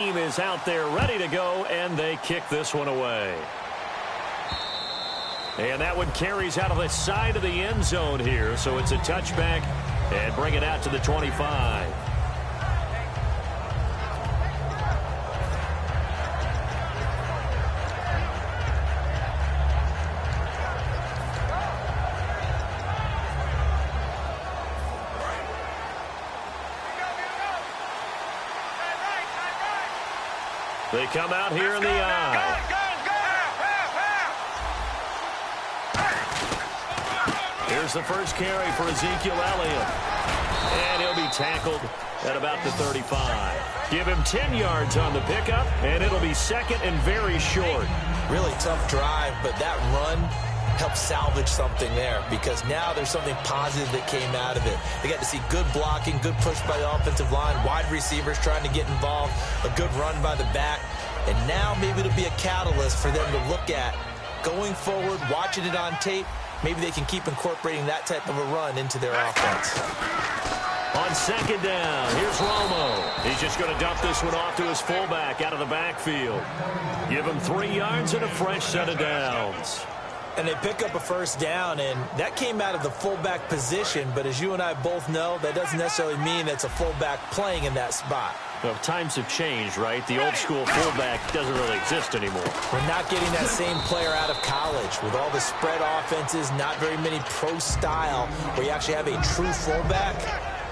Team is out there ready to go, and they kick this one away. And that one carries out of the side of the end zone here, so it's a touchback and bring it out to the 25. They come out here in the eye. Here's the first carry for Ezekiel Elliott. And he'll be tackled at about the 35. Give him 10 yards on the pickup, and it'll be second and very short. Really tough drive, but that run helped salvage something there because now there's something positive that came out of it. They got to see good blocking, good push by the offensive line, wide receivers trying to get involved, a good run by the back, and now maybe it'll be a catalyst for them to look at going forward, watching it on tape. Maybe they can keep incorporating that type of a run into their offense. On second down, here's Romo. He's just going to dump this one off to his fullback out of the backfield. Give him 3 yards and a fresh set of downs. And they pick up a first down, and that came out of the fullback position. But as you and I both know, that doesn't necessarily mean it's a fullback playing in that spot. Well, times have changed, right? The old school fullback doesn't really exist anymore. We're not getting that same player out of college with all the spread offenses, not very many pro style where you actually have a true fullback.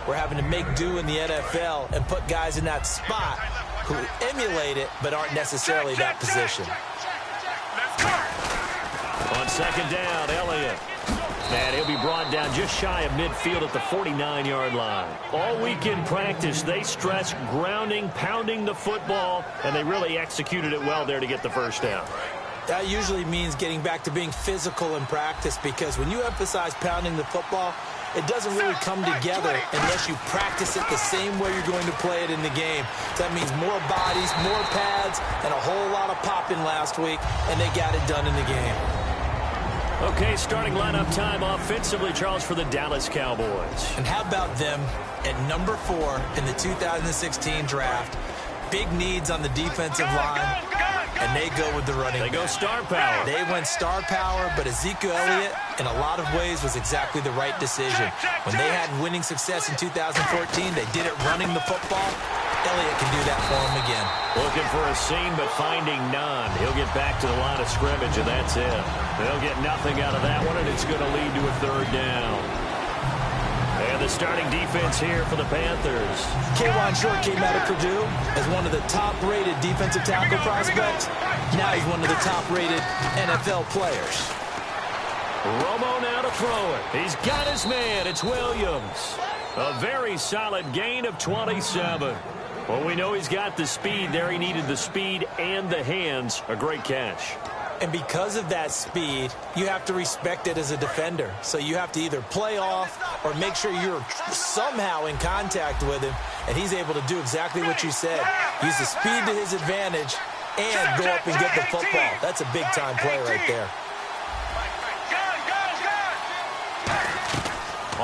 We're having to make do in the NFL and put guys in that spot who emulate it but aren't necessarily that position. On second down, Elliott. And he'll be brought down just shy of midfield at the 49-yard line. All week in practice, they stress grounding, pounding the football, and they really executed it well there to get the first down. That usually means getting back to being physical in practice because when you emphasize pounding the football, it doesn't really come together unless you practice it the same way you're going to play it in the game. So that means more bodies, more pads, and a whole lot of popping last week, and they got it done in the game. Okay, starting lineup time offensively, Charles, for the Dallas Cowboys. And how about them at number 4 in the 2016 draft? Big needs on the defensive line, and they go with the running back. They go star power. They went star power, but Ezekiel Elliott, in a lot of ways, was exactly the right decision. When they had winning success in 2014, they did it running the football. Elliott can do that for him again. Looking for a seam, but finding none. He'll get back to the line of scrimmage, and that's it. They'll get nothing out of that one, and it's going to lead to a third down. And the starting defense here for the Panthers. K'Wan Short came out of Purdue as one of the top-rated defensive tackle prospects. Now he's one of the top-rated NFL players. Romo now to throw it. He's got his man. It's Williams. A very solid gain of 27. Well, we know he's got the speed there. He needed the speed and the hands. A great catch. And because of that speed, you have to respect it as a defender. So you have to either play off or make sure you're somehow in contact with him. And he's able to do exactly what you said. Use the speed to his advantage and go up and get the football. That's a big-time play right there.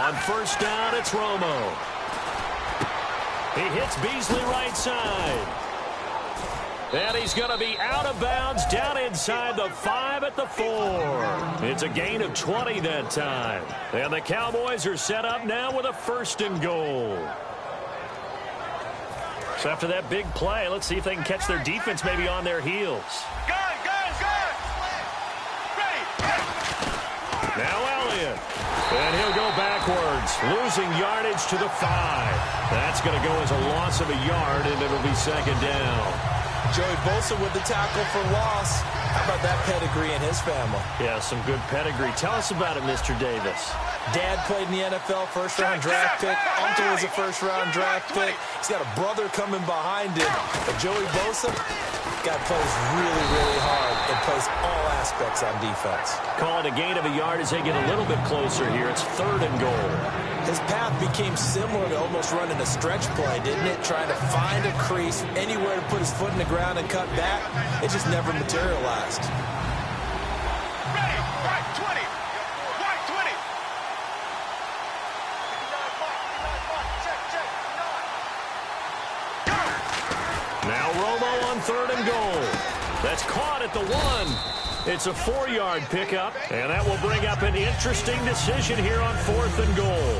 On first down, it's Romo. He hits Beasley right side. And he's going to be out of bounds down inside the 5 at the 4. It's a gain of 20 that time. And the Cowboys are set up now with a 1st and goal. So after that big play, let's see if they can catch their defense maybe on their heels. Now Elliott. And he'll go backwards, losing yardage to the 5. That's going to go as a loss of a yard, and it'll be second down. Joey Bosa with the tackle for loss. How about that pedigree in his family? Yeah, some good pedigree. Tell us about it, Mr. Davis. Dad played in the NFL, first-round draft pick. Uncle was a first-round draft pick. He's got a brother coming behind him. But Joey Bosa, guy plays really, really hard and plays all aspects on defense. Call it a gain of a yard as they get a little bit closer here. It's 3rd and goal. His path became similar to almost running a stretch play, didn't it? Trying to find a crease, anywhere to put his foot in the ground and cut back. It just never materialized. Ready, right 20. Right 20. Now Romo 3rd and goal. That's caught at the 1. It's a 4-yard pickup, and that will bring up an interesting decision here on 4th and goal.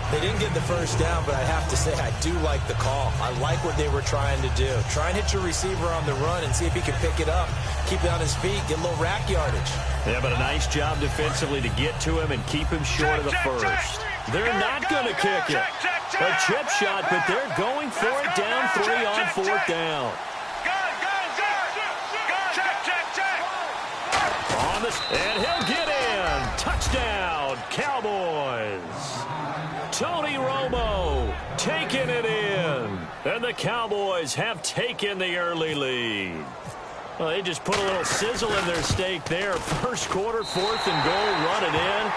They didn't get the first down, but I have to say I do like the call. I like what they were trying to do. Try and hit your receiver on the run and see if he can pick it up, keep it on his feet, get a little rack yardage. Yeah, but a nice job defensively to get to him and keep him short of the first. They're not going to kick it. A chip shot, but they're going for it down 3 on 4th down. And he'll get in. Touchdown, Cowboys. Tony Romo taking it in. And the Cowboys have taken the early lead. Well, they just put a little sizzle in their steak there. First quarter, 4th and goal, run it in.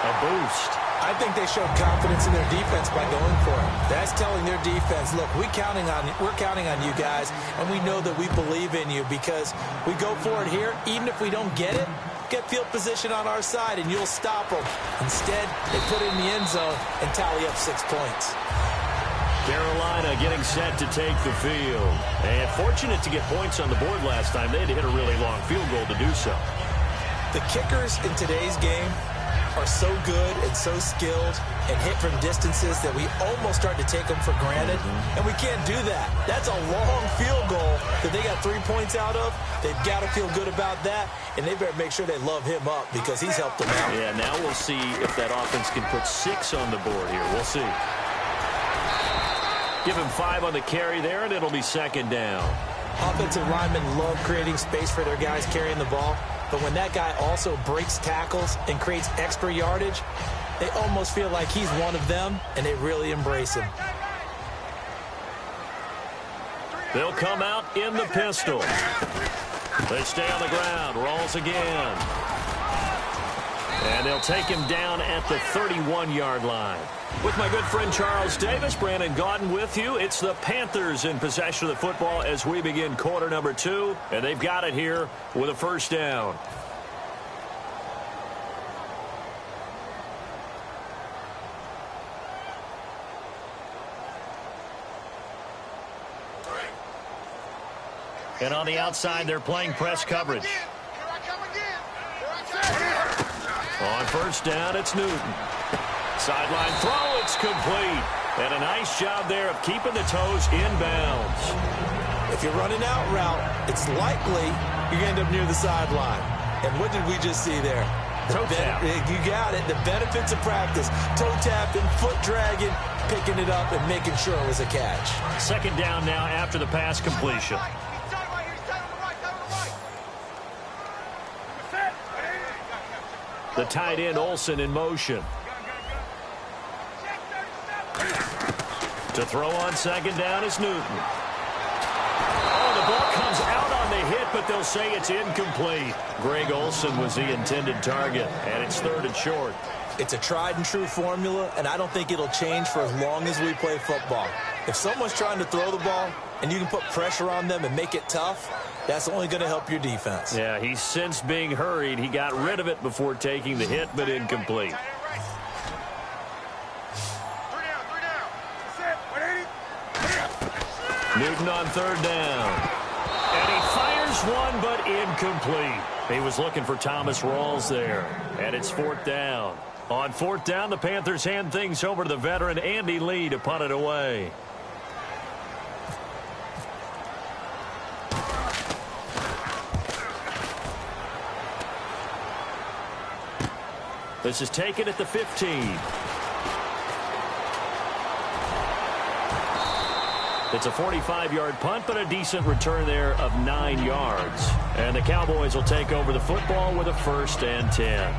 A boost. I think they showed confidence in their defense by going for it. That's telling their defense, look, we're counting on you guys, and we know that we believe in you because we go for it here. Even if we don't get it, get field position on our side, and you'll stop them. Instead, they put it in the end zone and tally up 6 points. Carolina getting set to take the field. And fortunate to get points on the board last time. They had to hit a really long field goal to do so. The kickers in today's game are so good and so skilled and hit from distances that we almost start to take them for granted, and we can't do that. That's a long field goal that they got 3 points out of. They've got to feel good about that, and they better make sure they love him up because he's helped them out. Yeah, now we'll see if that offense can put 6 on the board here. We'll see. Give him 5 on the carry there, and it'll be 2nd down. Offensive linemen love creating space for their guys carrying the ball, but when that guy also breaks tackles and creates extra yardage, they almost feel like he's one of them, and they really embrace him. They'll come out in the pistol. They stay on the ground. Rolls again. And they'll take him down at the 31-yard line. With my good friend Charles Davis, Brandon Gaudin with you. It's the Panthers in possession of the football as we begin quarter number 2. And they've got it here with a 1st down. And on the outside, they're playing press coverage. On 1st down, it's Newton. Sideline throw, it's complete. And a nice job there of keeping the toes inbounds. If you're running out route, it's likely you're going to end up near the sideline. And what did we just see there? Toe tap. You got it. The benefits of practice. Toe tapping, foot dragging, picking it up, and making sure it was a catch. 2nd down now after the pass completion. The tight end, Olsen, in motion. To throw on 2nd down is Newton. Oh, the ball comes out on the hit, but they'll say it's incomplete. Greg Olsen was the intended target, and it's 3rd and short. It's a tried-and-true formula, and I don't think it'll change for as long as we play football. If someone's trying to throw the ball and you can put pressure on them and make it tough, that's only going to help your defense. Yeah, he's since being hurried. He got rid of it before taking the hit, but incomplete. Newton on 3rd down. And he fires one, but incomplete. He was looking for Thomas Rawls there. And it's 4th down. On 4th down, the Panthers hand things over to the veteran Andy Lee to punt it away. This is taken at the 15. It's a 45-yard punt, but a decent return there of 9 yards. And the Cowboys will take over the football with a 1st and 10.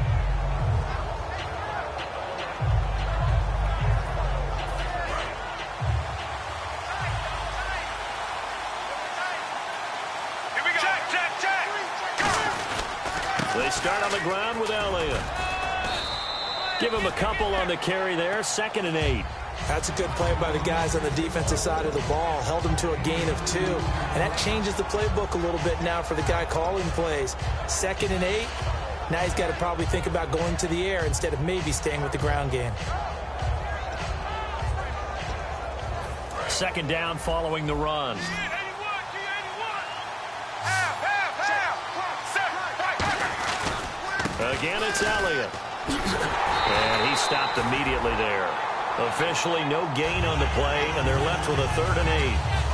Here we go. Check. They start on the ground with Elliott. Give him a couple on the carry there. 2nd and 8. That's a good play by the guys on the defensive side of the ball. Held them to a gain of 2. And that changes the playbook a little bit now for the guy calling plays. 2nd and 8. Now he's got to probably think about going to the air instead of maybe staying with the ground game. 2nd down following the run. Again, it's Elliott. And he stopped immediately there. Officially, no gain on the play, and they're left with a 3rd and 8.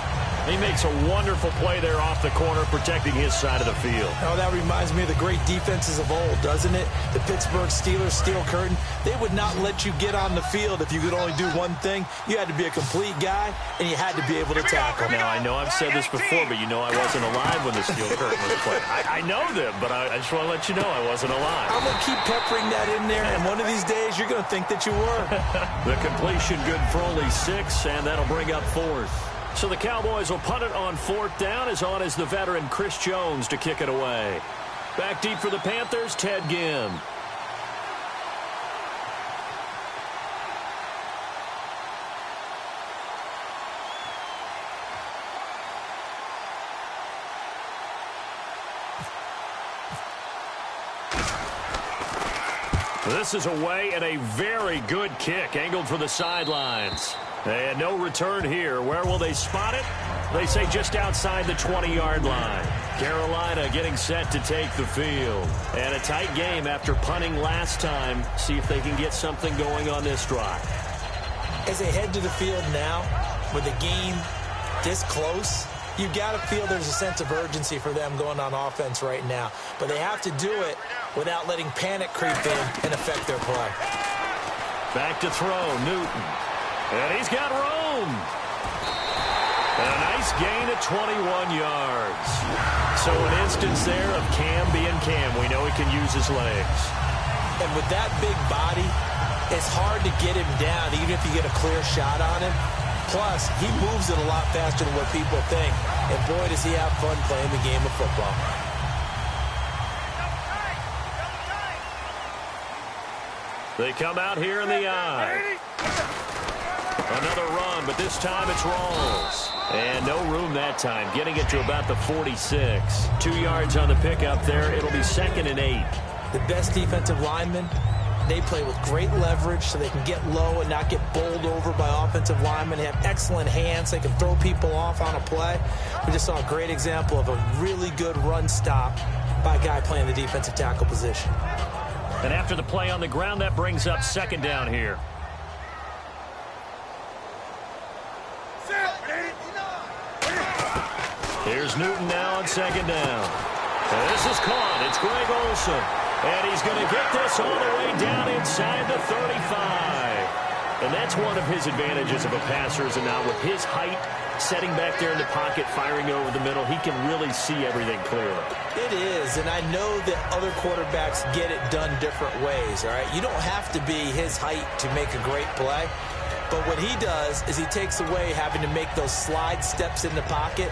He makes a wonderful play there off the corner, protecting his side of the field. Oh, that reminds me of the great defenses of old, doesn't it? The Pittsburgh Steelers steel curtain. They would not let you get on the field if you could only do one thing. You had to be a complete guy, and you had to be able to tackle. Now, I know I've said this before, but you know I wasn't alive when the steel curtain was played. I know them, but I just want to let you know I wasn't alive. I'm going to keep peppering that in there, and one of these days you're going to think that you were. The completion good for only 6, and that'll bring up 4th. So the Cowboys will punt it on 4th down. As on is the veteran Chris Jones to kick it away. Back deep for the Panthers, Ted Ginn. This is away and a very good kick angled for the sidelines. And no return here. Where will they spot it? They say just outside the 20-yard line. Carolina getting set to take the field. And a tight game after punting last time. See if they can get something going on this drive. As they head to the field now, with the game this close, you got to feel there's a sense of urgency for them going on offense right now. But they have to do it without letting panic creep in and affect their play. Back to throw, Newton. And he's got room. And a nice gain of 21 yards. So an instance there of Cam being Cam. We know he can use his legs. And with that big body, it's hard to get him down, even if you get a clear shot on him. Plus, he moves it a lot faster than what people think. And boy, does he have fun playing the game of football. They come out here in the eye. Another run, but this time it's Rawls. And no room that time, getting it to about the 46. 2 yards on the pickup there. It'll be 2nd and 8. The best defensive linemen, they play with great leverage so they can get low and not get bowled over by offensive linemen. They have excellent hands. They can throw people off on a play. We just saw a great example of a really good run stop by a guy playing the defensive tackle position. And after the play on the ground, that brings up 2nd down here. Here's Newton now on 2nd down. And this is caught. It's Greg Olsen. And he's going to get this all the way down inside the 35. And that's one of his advantages of a passer, is now with his height, setting back there in the pocket, firing over the middle, he can really see everything clearly. It is, and I know that other quarterbacks get it done different ways, all right? You don't have to be his height to make a great play. But what he does is he takes away having to make those slide steps in the pocket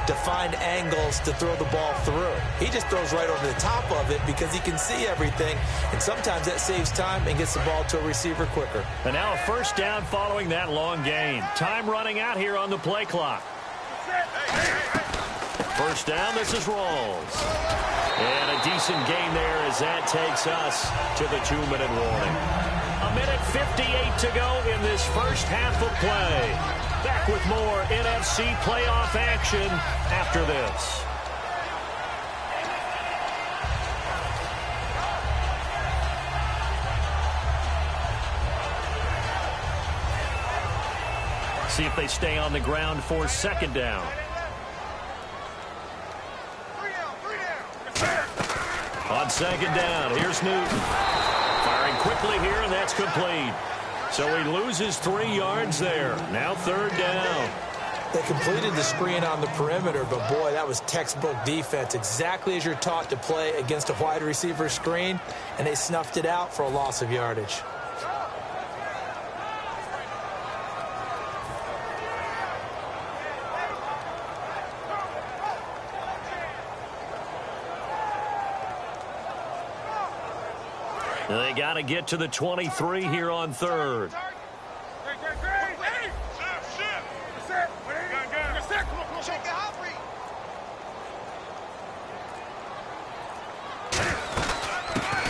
to find angles to throw the ball through. He just throws right over the top of it because he can see everything, and sometimes that saves time and gets the ball to a receiver quicker. And now a 1st down following that long gain. Time running out here on the play clock. 1st down, this is Rawls. And a decent gain there as that takes us to the 2-minute warning. 1:58 to go in this first half of play. Back with more NFC playoff action after this. See if they stay on the ground for 2nd down. On 2nd down, here's Newton. Firing quickly here, and that's complete. So he loses 3 yards there. Now 3rd down. They completed the screen on the perimeter, but boy, that was textbook defense. Exactly as you're taught to play against a wide receiver screen, and they snuffed it out for a loss of yardage. They got to get to the 23 here on 3rd.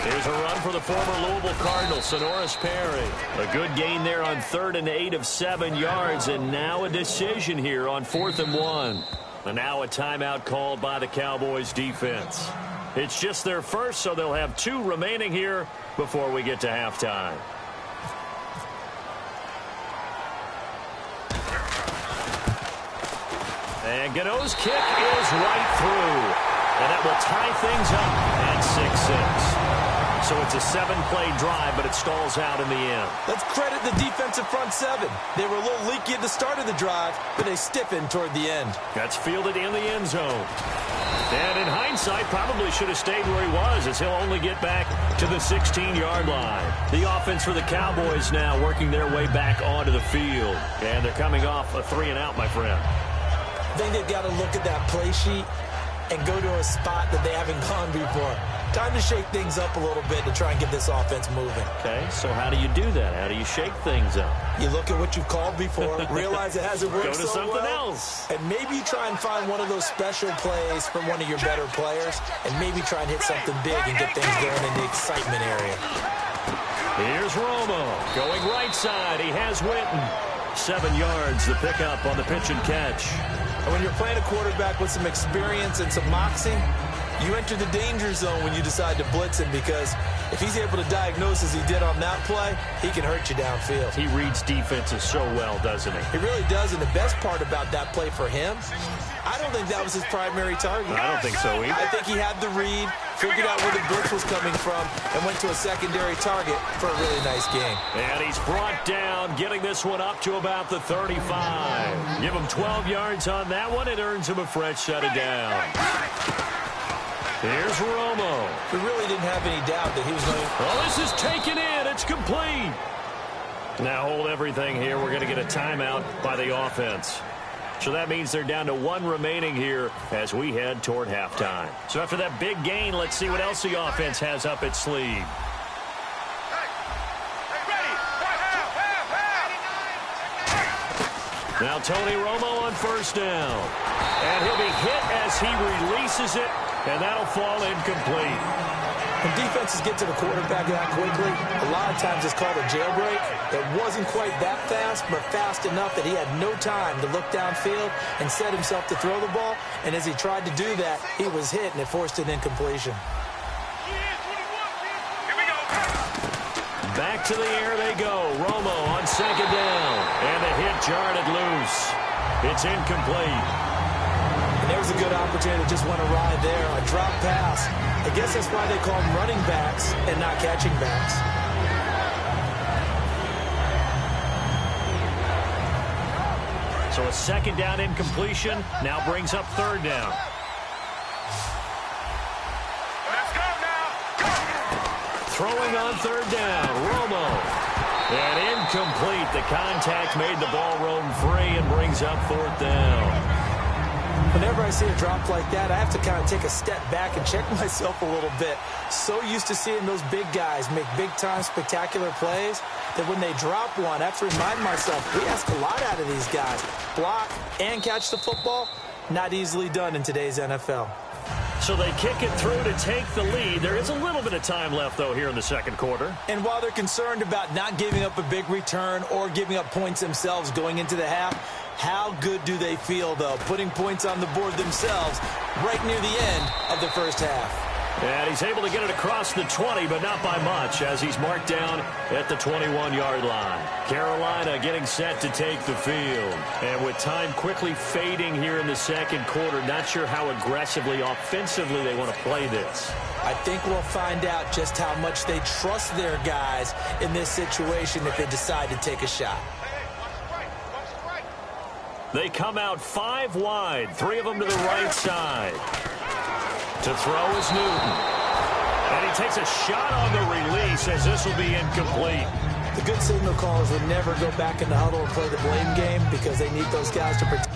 Here's a run for the former Louisville Cardinal, Sonoris Perry. A good gain there on 3rd and 8 of 7 yards, and now a decision here on 4th and 1. And now a timeout called by the Cowboys defense. It's just their first, so they'll have 2 remaining here before we get to halftime. And Gano's kick is right through. And that will tie things up at 6-6. So it's a 7-play drive, but it stalls out in the end. Let's credit the defensive front 7. They were a little leaky at the start of the drive, but they stiffened toward the end. That's fielded in the end zone. And in hindsight, probably should have stayed where he was, as he'll only get back to the 16-yard line. The offense for the Cowboys now working their way back onto the field. And they're coming off a 3-and-out, my friend. I think they've got to look at that play sheet and go to a spot that they haven't gone before. Time to shake things up a little bit to try and get this offense moving. Okay, so how do you do that? How do you shake things up? You look at what you've called before, realize it hasn't worked Go to so something well, else. and maybe try and find one of those special plays from one of your better players, and maybe try and hit something big and get things going in the excitement area. Here's Romo going right side. He has Witten. 7 yards, the pickup on the pitch and catch. And when you're playing a quarterback with some experience and some moxie, you enter the danger zone when you decide to blitz him, because if he's able to diagnose as he did on that play, he can hurt you downfield. He reads defenses so well, doesn't he? He really does, and the best part about that play for him, I don't think that was his primary target. I don't think so either. I think he had the read, figured out where the blitz was coming from, and went to a secondary target for a really nice game. And he's brought down, getting this one up to about the 35. Give him 12 yards on that one. It earns him a fresh set of down. Here's Romo. We really didn't have any doubt that he was going to... Oh, this is taken in. It's complete. Now hold everything here. We're going to get a timeout by the offense. So that means they're down to 1 remaining here as we head toward halftime. So after that big gain, let's see what else the offense has up its sleeve. Now Tony Romo on first down. And he'll be hit as he releases it, and that'll fall incomplete. When defenses get to the quarterback that quickly, a lot of times it's called a jailbreak. It wasn't quite that fast, but fast enough that he had no time to look downfield and set himself to throw the ball. And as he tried to do that, he was hit, and it forced an incompletion. Back to the air they go. Romo on second down. And the hit jarred it loose. It's incomplete. And there was a good opportunity that just went awry there. A drop pass. I guess that's why they call them running backs and not catching backs. So a second down incompletion now brings up third down. Let's go now. Throwing on third down, Romo. And incomplete. The contact made the ball roam free and brings up fourth down. Whenever I see a drop like that, I have to kind of take a step back and check myself a little bit. So used to seeing those big guys make big-time spectacular plays that when they drop one, I have to remind myself, we ask a lot out of these guys. Block and catch the football, not easily done in today's NFL. So they kick it through to take the lead. There is a little bit of time left, though, here in the second quarter. And while they're concerned about not giving up a big return or giving up points themselves going into the half, how good do they feel, though, putting points on the board themselves right near the end of the first half? And he's able to get it across the 20, but not by much, as he's marked down at the 21-yard line. Carolina getting set to take the field. And with time quickly fading here in the second quarter, not sure how aggressively, offensively they want to play this. I think we'll find out just how much they trust their guys in this situation if they decide to take a shot. They come out 5 wide, 3 of them to the right side. To throw is Newton. And he takes a shot on the release as this will be incomplete. The good signal callers would never go back in the huddle and play the blame game because they need those guys to protect.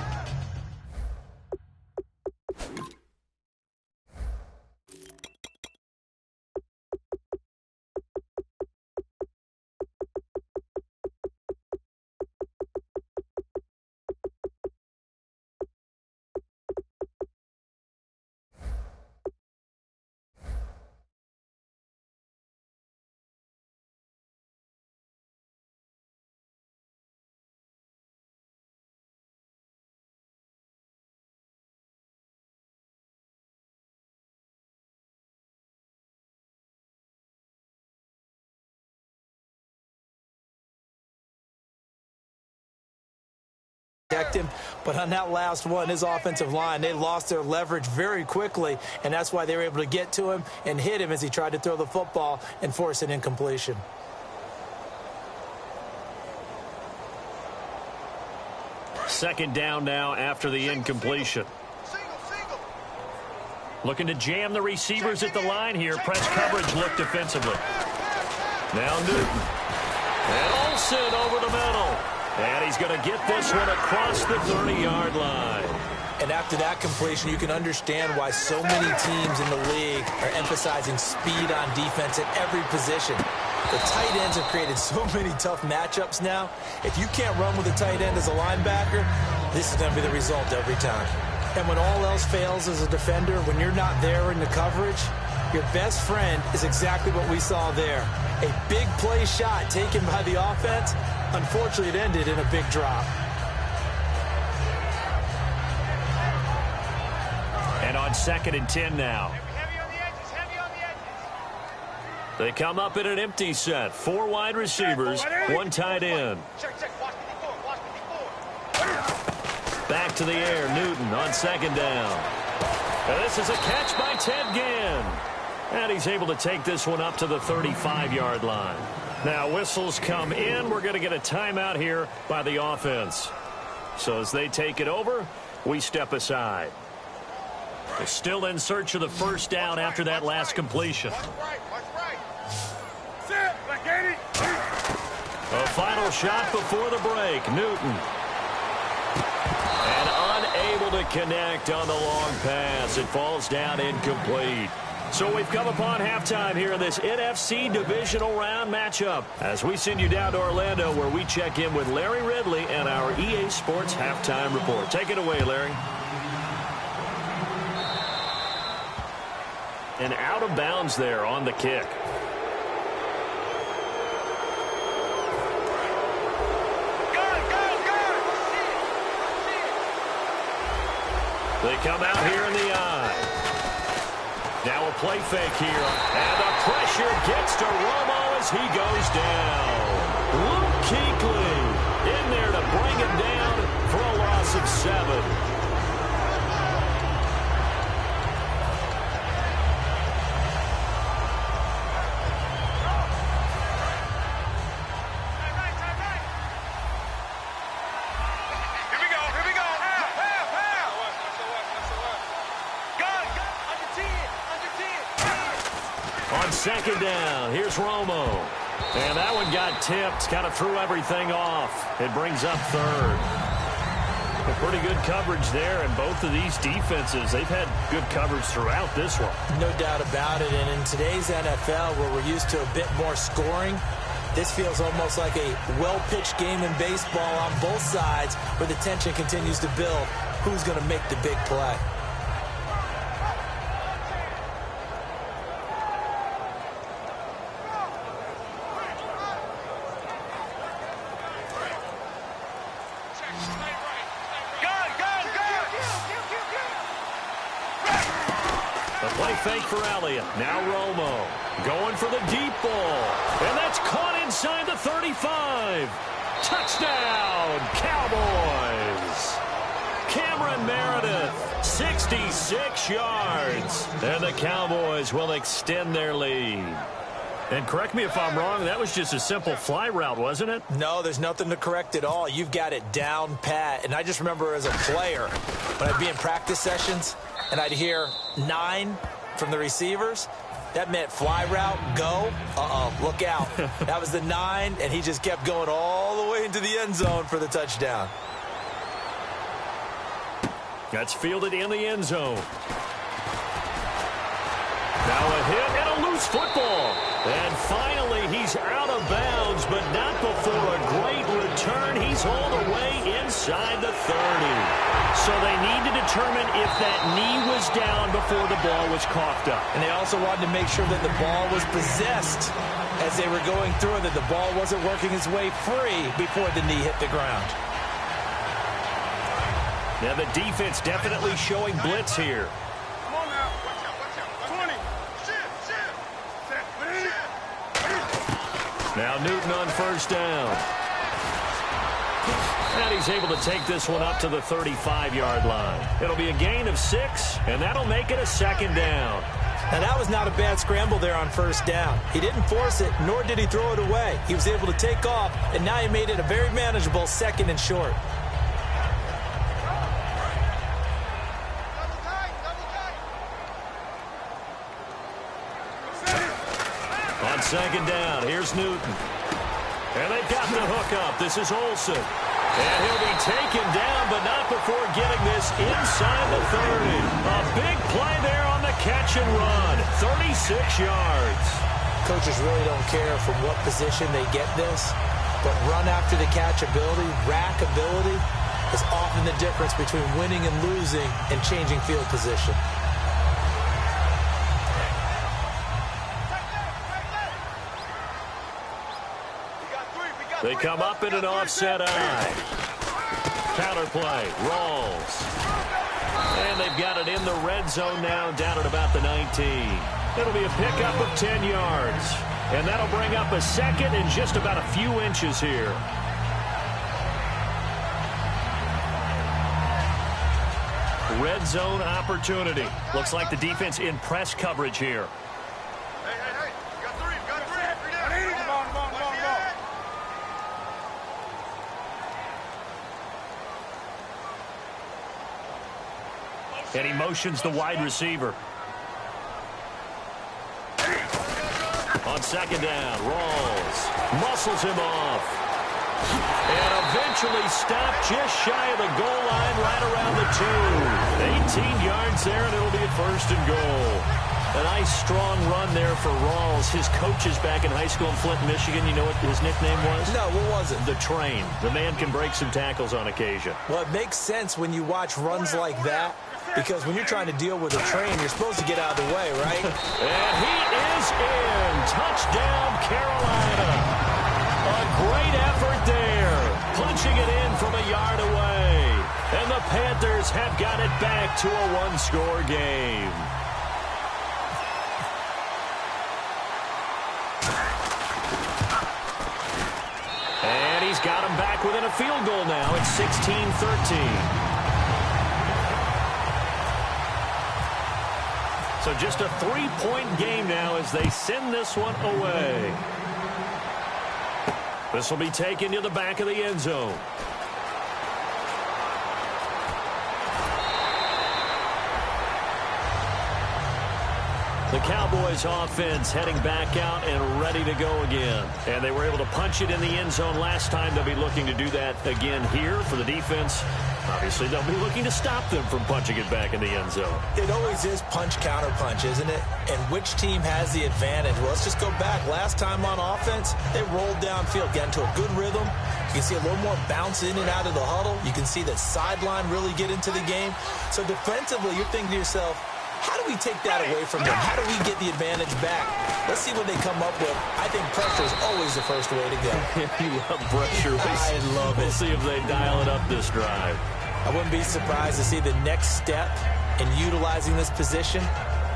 protect him. But on that last one, his offensive line, they lost their leverage very quickly, and that's why they were able to get to him and hit him as he tried to throw the football and force an incompletion. Second down now after the incompletion. Looking to jam the receivers at the line here. Press coverage look defensively. Now Newton. And Olsen over the middle. And he's going to get this one across the 30-yard line. And after that completion, you can understand why so many teams in the league are emphasizing speed on defense at every position. The tight ends have created so many tough matchups now. If you can't run with a tight end as a linebacker, this is going to be the result every time. And when all else fails as a defender, when you're not there in the coverage, your best friend is exactly what we saw there. A big play shot taken by the offense. Unfortunately, it ended in a big drop. And on 2nd and 10 now. Heavy on the edges, heavy on the edges. They come up in an empty set. 4 wide receivers, 1 tight end. Check, watch the D4. Back to the air, Newton on 2nd down. And this is a catch by Ted Ginn. And he's able to take this one up to the 35-yard line. Now whistles come in. We're going to get a timeout here by the offense. So as they take it over, we step aside. They're still in search of the first down after that last completion. Watch right. Sit, like 80. A final shot before the break. Newton. And unable to connect on the long pass. It falls down incomplete. So we've come upon halftime here in this NFC divisional round matchup as we send you down to Orlando where we check in with Larry Ridley and our EA Sports halftime report. Take it away, Larry. And out of bounds there on the kick. They come out here in the eye. Now a play fake here. And the pressure gets to Romo as he goes down. Luke Kuechly in there to bring him down for a loss of 7. On 2nd down, here's Romo. And that one got tipped, kind of threw everything off. It brings up 3rd. A pretty good coverage there, and both of these defenses, they've had good coverage throughout this one. No doubt about it, and in today's NFL, where we're used to a bit more scoring, this feels almost like a well-pitched game in baseball on both sides, where the tension continues to build. Who's going to make the big play? Fake for Elliott. Now Romo going for the deep ball. And that's caught inside the 35. Touchdown, Cowboys. Cameron Meredith, 66 yards. And the Cowboys will extend their lead. And correct me if I'm wrong, that was just a simple fly route, wasn't it? No, there's nothing to correct at all. You've got it down pat. And I just remember as a player, when I'd be in practice sessions, and I'd hear 9 from the receivers, that meant fly route, go. Look out. That was the 9, and he just kept going all the way into the end zone for the touchdown. That's fielded in the end zone. Now a hit and a loose football. And finally, he's out of bounds, but not before a great return. He's all the way inside the 30. So they need to determine if that knee was down before the ball was coughed up. And they also wanted to make sure that the ball was possessed as they were going through, that the ball wasn't working its way free before the knee hit the ground. Now the defense definitely showing blitz here. Come on now. Watch out. 20. Shift. Now Newton on 1st down. And he's able to take this one up to the 35-yard line. It'll be a gain of 6, and that'll make it a second down. Now, that was not a bad scramble there on first down. He didn't force it, nor did he throw it away. He was able to take off, and now he made it a very manageable second and short. On second down, here's Newton. And they've got the hook up. This is Olsen. And he'll be taken down, but not before getting this inside the 30. A big play there on the catch and run. 36 yards. Coaches really don't care from what position they get this, but run after the catch ability, rack ability, is often the difference between winning and losing and changing field position. They come up in an offset eye. Counter play, rolls. And they've got it in the red zone now, down at about the 19. It'll be a pickup of 10 yards. And that'll bring up a second and just about a few inches here. Red zone opportunity. Looks like the defense in press coverage here. Hey. You got three. Come on. And he motions the wide receiver. On second down, rolls. Muscles him off. And eventually stopped just shy of the goal line right around the 2. 18 yards there, and it'll be a first and goal. A nice strong run there for Rawls. His coaches back in high school in Flint, Michigan, you know what his nickname was? No, what was it? The Train. The man can break some tackles on occasion. Well, it makes sense when you watch runs like that, because when you're trying to deal with a train, you're supposed to get out of the way, right? And he is in. Touchdown, Carolina. A great effort there. Punching it in from a yard away. And the Panthers have got it back to a one-score game. And he's got him back within a field goal now. It's 16-13. So just a 3-point game now as they send this one away. This will be taken to the back of the end zone. The Cowboys offense heading back out and ready to go again. And they were able to punch it in the end zone last time. They'll be looking to do that again here for the defense. Obviously, they'll be looking to stop them from punching it back in the end zone. It always is punch, counter punch, isn't it? And which team has the advantage? Well, let's just go back. Last time on offense, they rolled downfield, got into a good rhythm. You can see a little more bounce in and out of the huddle. You can see the sideline really get into the game. So defensively, you're thinking to yourself, how do we take that away from them? How do we get the advantage back? Let's see what they come up with. I think pressure is always the first way to go. You love pressure. I love it. We'll see if they dial it up this drive. I wouldn't be surprised to see the next step in utilizing this position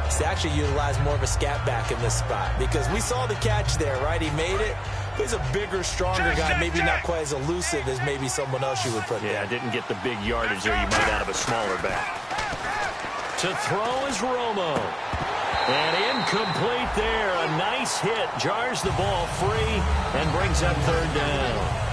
is to actually utilize more of a scat back in this spot. Because we saw the catch there, right? He made it. But he's a bigger, stronger guy, maybe not quite as elusive as maybe someone else you would put there. Yeah, didn't get the big yardage there you might out of a smaller back. To throw is Romo. And incomplete there. A nice hit. Jars the ball free and brings up third down.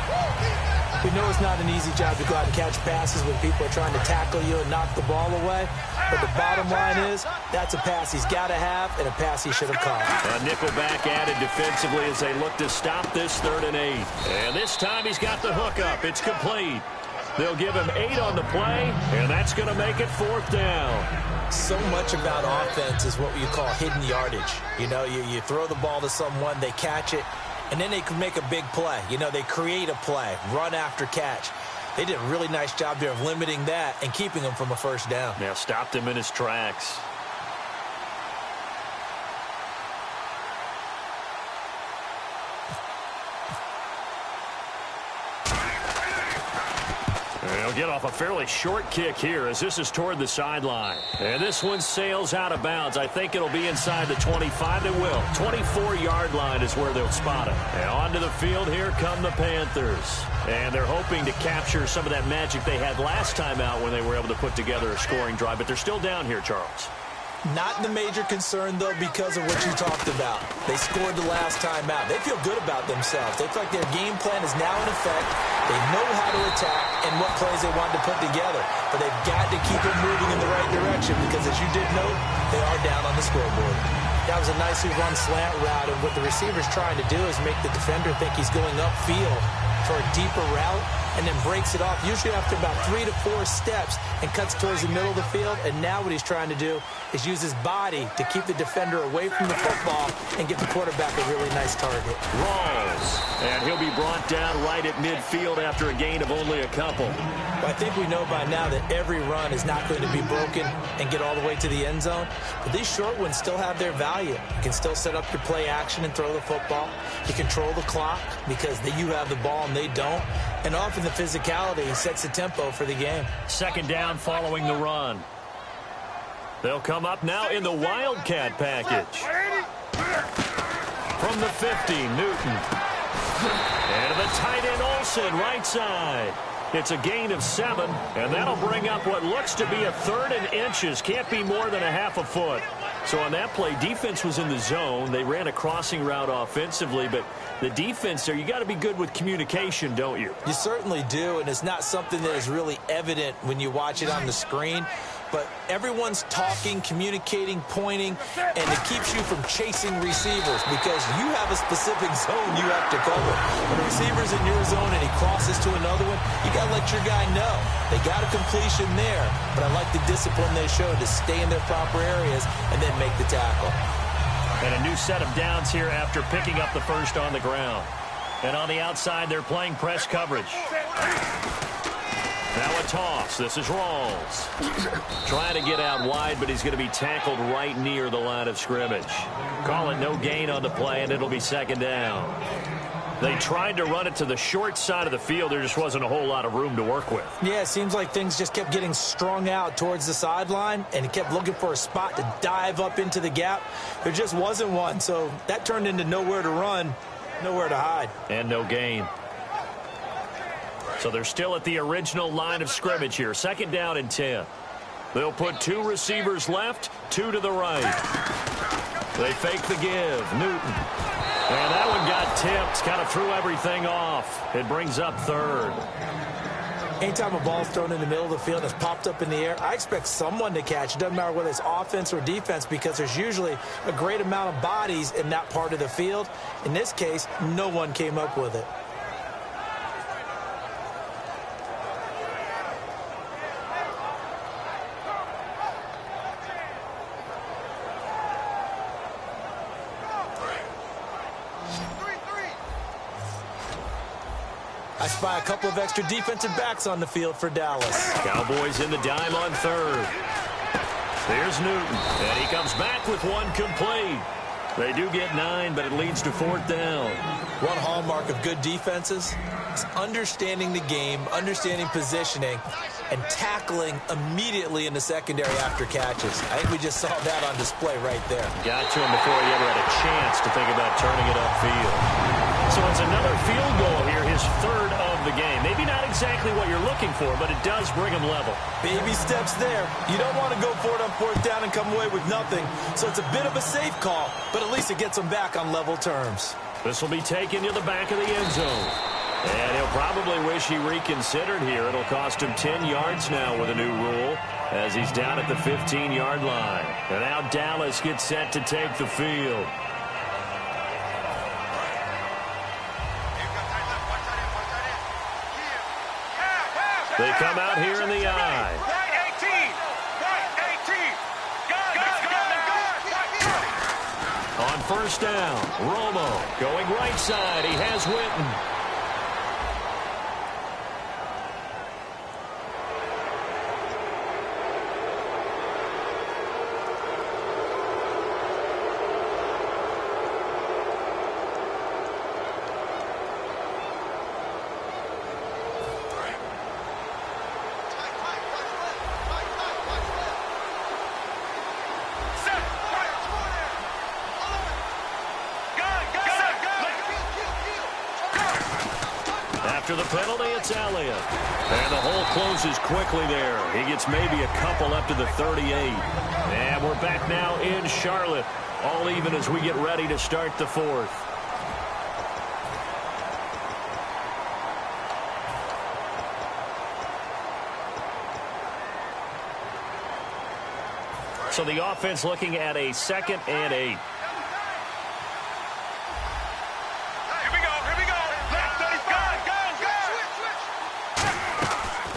We know it's not an easy job to go out and catch passes when people are trying to tackle you and knock the ball away. But the bottom line is, that's a pass he's got to have and a pass he should have caught. A nickelback added defensively as they look to stop this 3rd and 8. And this time he's got the hook up. It's complete. They'll give him 8 on the play, and that's going to make it 4th down. So much about offense is what you call hidden yardage. You know, you throw the ball to someone, they catch it, and then they can make a big play. You know, they create a play, run after catch. They did a really nice job there of limiting that and keeping him from a first down. Now stopped him in his tracks. They'll get off a fairly short kick here as this is toward the sideline. And this one sails out of bounds. I think it'll be inside the 25. It will. 24-yard line is where they'll spot it. And onto the field, here come the Panthers. And they're hoping to capture some of that magic they had last time out when they were able to put together a scoring drive. But they're still down here, Charles. Not the major concern, though, because of what you talked about. They scored the last time out. They feel good about themselves. They feel like their game plan is now in effect. They know how to attack and what plays they want to put together. But they've got to keep it moving in the right direction because, as you did note, they are down on the scoreboard. That was a nicely run slant route, and what the receiver's trying to do is make the defender think he's going upfield for a deeper route and then breaks it off, usually after about 3 to 4 steps, and cuts towards the middle of the field. And now what he's trying to do is use his body to keep the defender away from the football and give the quarterback a really nice target. Rolls, and he'll be brought down right at midfield after a gain of only a couple. Well, I think we know by now that every run is not going to be broken and get all the way to the end zone. But these short ones still have their value. You can still set up your play action and throw the football. You control the clock because you have the ball and they don't. And often the physicality sets the tempo for the game. Second down following the run. They'll come up now in the Wildcat package. From the 50, Newton. And to the tight end, Olsen, right side. It's a gain of 7, and that'll bring up what looks to be a 3rd and inches. Can't be more than a half a foot. So on that play, defense was in the zone. They ran a crossing route offensively, but the defense there, you got to be good with communication, don't you? You certainly do, and it's not something that is really evident when you watch it on the screen. But everyone's talking, communicating, pointing, and it keeps you from chasing receivers because you have a specific zone you have to cover. When a receiver's in your zone and he crosses to another one, you got to let your guy know. They got a completion there, but I like the discipline they showed to stay in their proper areas and then make the tackle. And a new set of downs here after picking up the first on the ground. And on the outside, they're playing press coverage. Now a toss. This is Rawls. Trying to get out wide, but he's going to be tackled right near the line of scrimmage. Call it no gain on the play, and it'll be second down. They tried to run it to the short side of the field. There just wasn't a whole lot of room to work with. Yeah, it seems like things just kept getting strung out towards the sideline, and he kept looking for a spot to dive up into the gap. There just wasn't one, so that turned into nowhere to run, nowhere to hide. And no gain. So they're still at the original line of scrimmage here. Second down and 10. They'll put 2 receivers left, 2 to the right. They fake the give. Newton. And that one got tipped. Kind of threw everything off. It brings up 3rd. Anytime a ball's thrown in the middle of the field and it's popped up in the air, I expect someone to catch. It doesn't matter whether it's offense or defense because there's usually a great amount of bodies in that part of the field. In this case, no one came up with it. I spy a couple of extra defensive backs on the field for Dallas. Cowboys in the dime on 3rd. There's Newton, and he comes back with one complete. They do get 9, but it leads to 4th down. One hallmark of good defenses is understanding the game, understanding positioning, and tackling immediately in the secondary after catches. I think we just saw that on display right there. Got to him before he ever had a chance to think about turning it upfield. So it's another field goal here, his 3rd of the game. Maybe not exactly what you're looking for, but it does bring him level. Baby steps there. You don't want to go for it on 4th down and come away with nothing. So it's a bit of a safe call, but at least it gets him back on level terms. This will be taken to the back of the end zone. And he'll probably wish he reconsidered here. It'll cost him 10 yards now with a new rule as he's down at the 15-yard line. And now Dallas gets set to take the field. They come out here in the eye. Right 18. Right 18. On first down, Romo going right side. He has Witten. After the penalty, it's Elliott. And the hole closes quickly there. He gets maybe a couple up to the 38. And we're back now in Charlotte. All even as we get ready to start the fourth. So the offense looking at a 2nd and 8. Here we go. Left, go.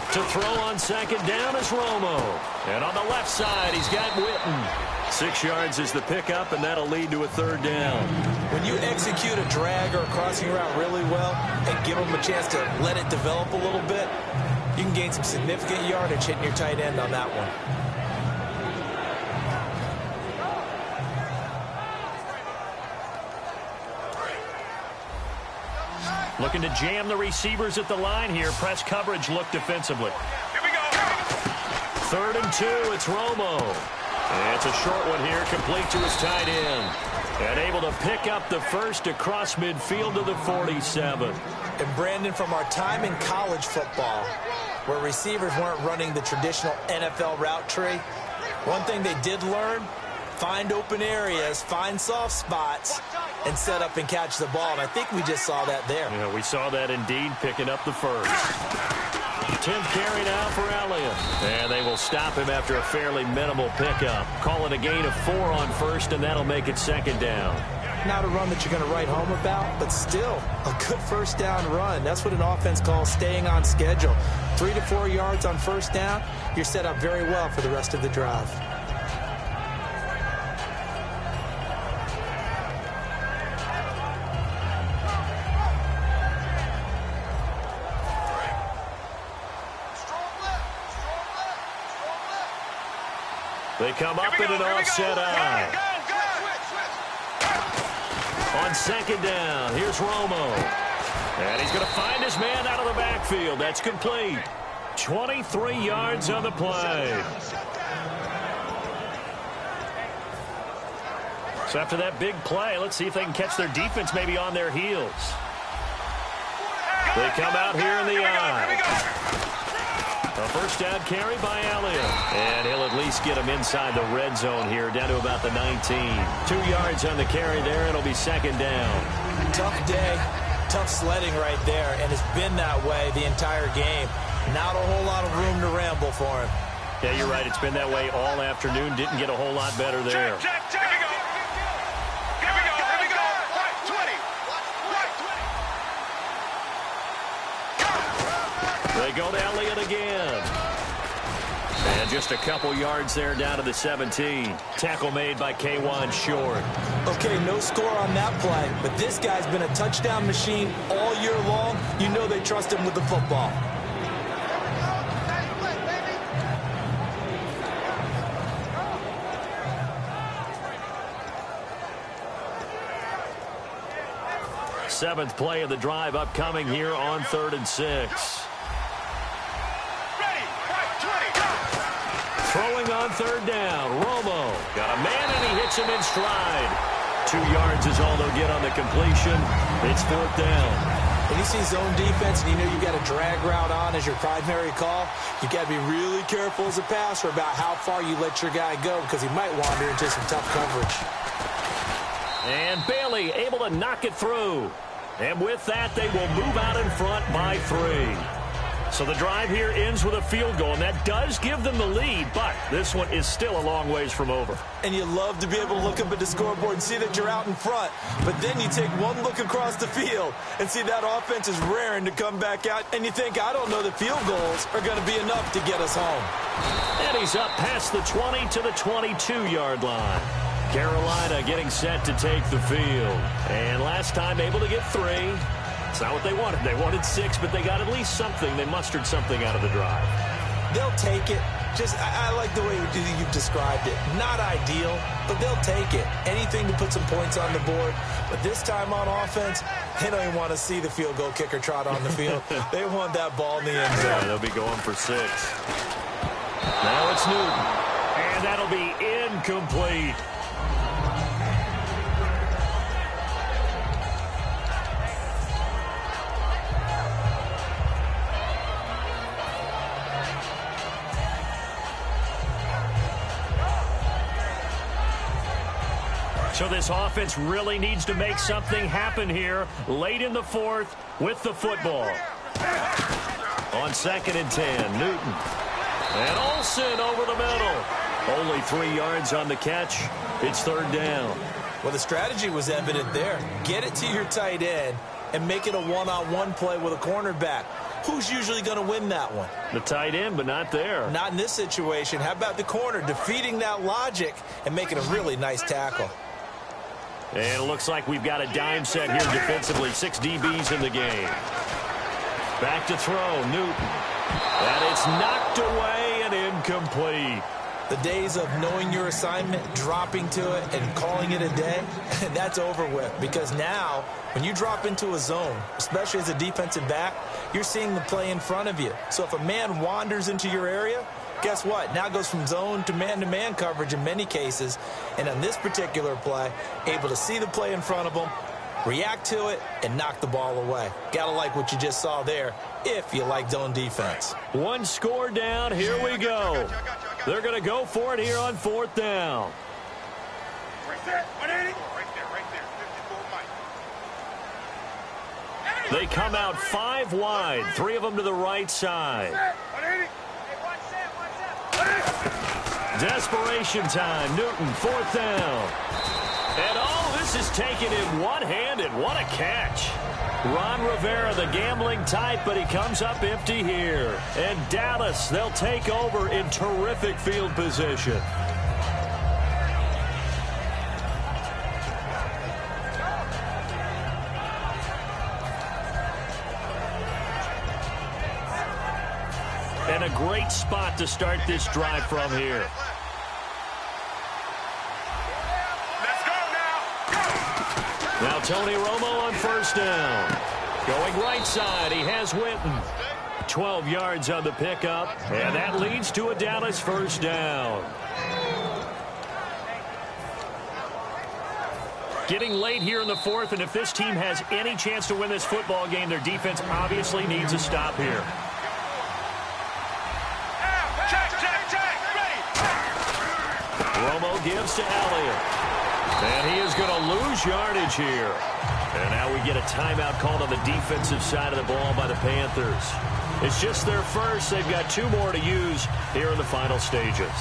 To throw on 2nd down is Romo. And on the left side, he's got Witten. 6 yards is the pickup, and that'll lead to a 3rd down. When you execute a drag or a crossing route really well and give them a chance to let it develop a little bit, you can gain some significant yardage hitting your tight end on that one. Looking to jam the receivers at the line here. Press coverage look defensively. Here we go. 3rd and 2. It's Romo. And it's a short one here, complete to his tight end. And able to pick up the first across midfield to the 47. And Brandon, from our time in college football, where receivers weren't running the traditional NFL route tree, one thing they did learn, find open areas, find soft spots, and set up and catch the ball. And I think we just saw that there. Yeah, we saw that indeed, picking up the first. 10th carry now for Elliott. And they will stop him after a fairly minimal pickup. Call it a gain of 4 on first, and that'll make it 2nd down. Not a run that you're going to write home about, but still a good first down run. That's what an offense calls staying on schedule. 3 to 4 yards on first down, you're set up very well for the rest of the drive. They come up in an offset eye. On 2nd down, here's Romo. And he's going to find his man out of the backfield. That's complete. 23 yards on the play. So after that big play, let's see if they can catch their defense maybe on their heels. They come out here in the eye. A first down carry by Elliott. And he'll at least get him inside the red zone here, down to about the 19. 2 yards on the carry there. It'll be 2nd down. Tough day, tough sledding right there, and it's been that way the entire game. Not a whole lot of room to ramble for him. Yeah, you're right. It's been that way all afternoon. Didn't get a whole lot better there. Check. Here we go. Right 20. They go to Elliott again. And just a couple yards there down to the 17. Tackle made by K1 Short. Okay, no score on that play, but this guy's been a touchdown machine all year long. You know they trust him with the football. Seventh play of the drive upcoming here on 3rd and 6. Throwing on 3rd down, Romo. Got a man, and he hits him in stride. 2 yards is all they'll get on the completion. It's 4th down. When you see zone defense and you know you've got a drag route on as your primary call, you've got to be really careful as a passer about how far you let your guy go, because he might wander into some tough coverage. And Bailey able to knock it through. And with that, they will move out in front by 3. So the drive here ends with a field goal, and that does give them the lead, but this one is still a long ways from over. And you love to be able to look up at the scoreboard and see that you're out in front, but then you take one look across the field and see that offense is raring to come back out, and you think, I don't know that field goals are going to be enough to get us home. And he's up past the 20 to the 22-yard line. Carolina getting set to take the field. And last time able to get 3. It's not what they wanted. They wanted 6, but they got at least something. They mustered something out of the drive. They'll take it. I like the way you've described it. Not ideal, but they'll take it. Anything to put some points on the board. But this time on offense, they don't even want to see the field goal kicker trot on the field. They want that ball in the end zone. Yeah, they'll be going for 6. Now it's Newton. And that'll be incomplete. So this offense really needs to make something happen here late in the fourth with the football. On 2nd and 10, Newton. And Olsen over the middle. Only 3 yards on the catch. It's 3rd down. Well, the strategy was evident there. Get it to your tight end and make it a one-on-one play with a cornerback. Who's usually going to win that one? The tight end, but not there. Not in this situation. How about the corner defeating that logic and making a really nice tackle? And it looks like we've got a dime set here defensively. 6 DBs in the game. Back to throw, Newton. And it's knocked away and incomplete. The days of knowing your assignment, dropping to it, and calling it a day, that's over with. Because now, when you drop into a zone, especially as a defensive back, you're seeing the play in front of you. So if a man wanders into your area, guess what? Now it goes from zone to man coverage in many cases. And on this particular play, able to see the play in front of them, react to it, and knock the ball away. Gotta like what you just saw there, if you like zone defense. 1 score down. Here we go. They're going to go for it here on 4th down. Right there. 180. Right there. 54 Mike. They come out 5 wide. 3 of them to the right side. 180. Desperation time. Newton, 4th down. And this is taken in one-handed. What a catch. Ron Rivera, the gambling type, but he comes up empty here. And Dallas, they'll take over in terrific field position. And a great spot to start this drive from here. Now Tony Romo on 1st down. Going right side, he has Witten. 12 yards on the pickup, and that leads to a Dallas 1st down. Getting late here in the 4th, and if this team has any chance to win this football game, their defense obviously needs a stop here. Romo gives to Elliott. And he is going to lose yardage here. And now we get a timeout called on the defensive side of the ball by the Panthers. It's just their first. They've got 2 more to use here in the final stages.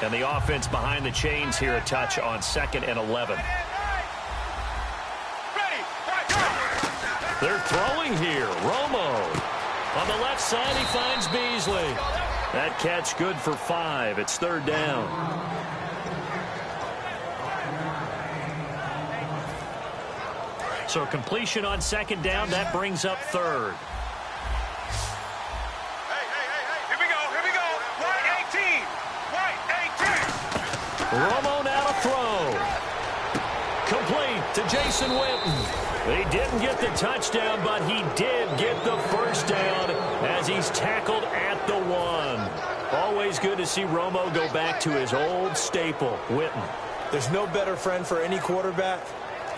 And the offense behind the chains here a touch on 2nd and 11. They're throwing here. Romo. On the left side, he finds Beasley. That catch good for 5. It's 3rd down. So completion on 2nd down. That brings up 3rd. Here we go. White 18. Romo now to throw. Complete to Jason Witten. He didn't get the touchdown, but he did get the 1st down as he's tackled at the 1. Always good to see Romo go back to his old staple, Witten. There's no better friend for any quarterback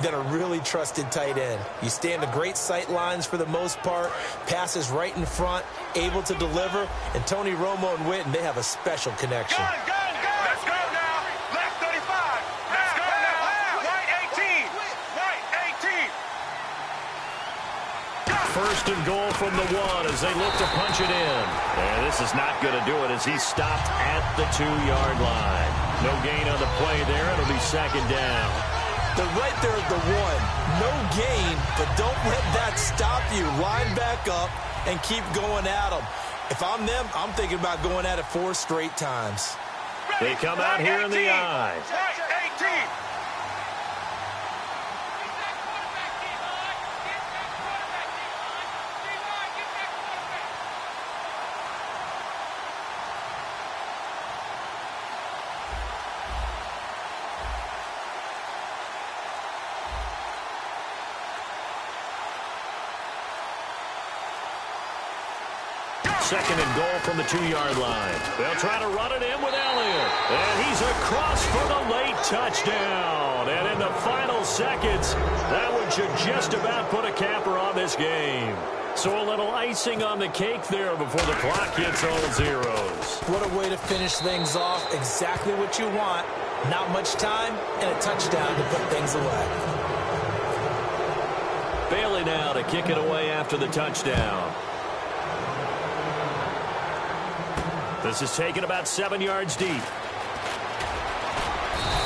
than a really trusted tight end. You stand to great sight lines for the most part, passes right in front, able to deliver, and Tony Romo and Witten, they have a special connection. Let's go now. Left 35. Let's go now. White 18. White 18. 1st and goal from the 1 as they look to punch it in. And this is not going to do it as he's stopped at the 2-yard line. No gain on the play there. It'll be 2nd down. They're right there at the 1. No gain, but don't let that stop you. Line back up and keep going at them. If I'm them, I'm thinking about going at it 4 straight times. They come out here in the eye. White 18. 2nd and goal from the 2-yard line. They'll try to run it in with Elliott. And he's across for the late touchdown. And in the final seconds, that one should just about put a capper on this game. So a little icing on the cake there before the clock hits all zeros. What a way to finish things off. Exactly what you want. Not much time and a touchdown to put things away. Bailey now to kick it away after the touchdown. This is taken about 7 yards deep.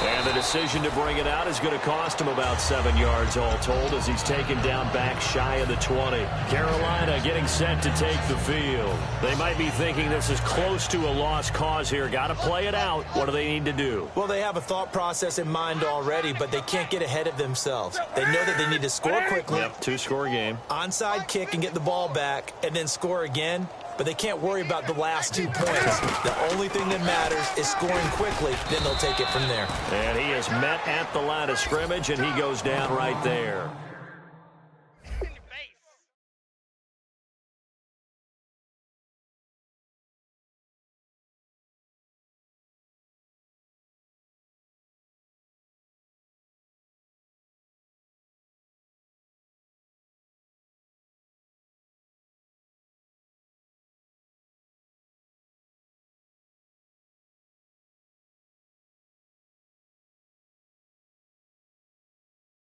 And the decision to bring it out is going to cost him about 7 yards all told as he's taken down back shy of the 20. Carolina getting set to take the field. They might be thinking this is close to a lost cause here. Got to play it out. What do they need to do? Well, they have a thought process in mind already, but they can't get ahead of themselves. They know that they need to score quickly. Yep, 2-score game. Onside kick and get the ball back and then score again. But they can't worry about the last 2 points. The only thing that matters is scoring quickly. Then they'll take it from there. And he is met at the line of scrimmage, and he goes down right there.